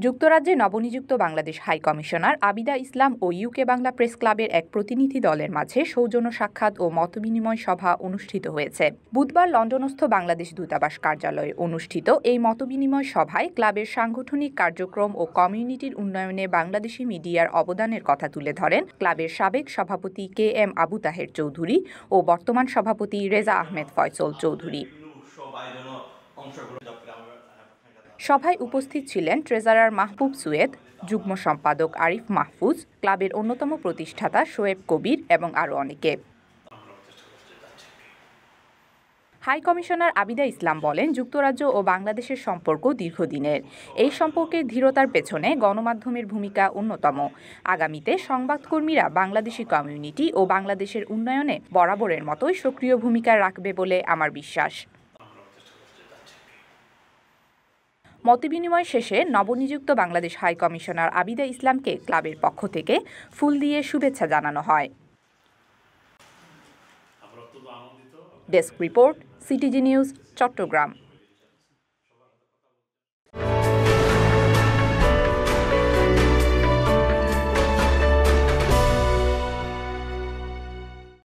যুক্তরাজ্যে নবনিযুক্ত Bangladesh high commissioner Abida ইসলাম ও UK Bangla press ক্লাবের এক প্রতিনিধি দলের মাঝে সৌজন্য সাক্ষাৎ ও মতবিনিময় সভা অনুষ্ঠিত হয়েছে। বুধবার লন্ডনস্থ বাংলাদেশ দূতাবাস কার্যালয়ে অনুষ্ঠিত এই মতবিনিময় সভায় ক্লাবের সাংগঠনিক কার্যক্রম ও কমিউনিটির উন্নয়নে বাংলাদেশি মিডিয়ার অবদানের কথা তুলে ধরেন ক্লাবের সাবেক সভাপতি KM আবু তাহের চৌধুরী ও বর্তমান সভাপতি রেজা আহমেদ ফয়সল চৌধুরী। সভায় উপস্থিত ছিলেন ট্রেজারার মাহবুব সুয়েদ, যুগ্ম সম্পাদক আরিফ মাহফুজ, ক্লাবের অন্যতম প্রতিষ্ঠাতা শোয়েব কবির এবং আরও অনেকে। হাই কমিশনার আবিদা ইসলাম বলেন, যুক্তরাজ্য ও বাংলাদেশের সম্পর্ক দীর্ঘদিনের। এই সম্পর্কের দৃঢ়তার পেছনে গণমাধ্যমের ভূমিকা অন্যতম। আগামীতে সংবাদকর্মীরা বাংলাদেশি কমিউনিটি ও বাংলাদেশের উন্নয়নে বরাবরের মতোই সক্রিয় ভূমিকা রাখবে বলে আমার বিশ্বাস। মতবিনিময় শেষে নবনিযুক্ত বাংলাদেশ হাই কমিশনার আবিদা ইসলামকে ক্লাবের পক্ষ থেকে ফুল দিয়ে শুভেচ্ছা জানানো হয়। Desk report, CTG news, Chittagong.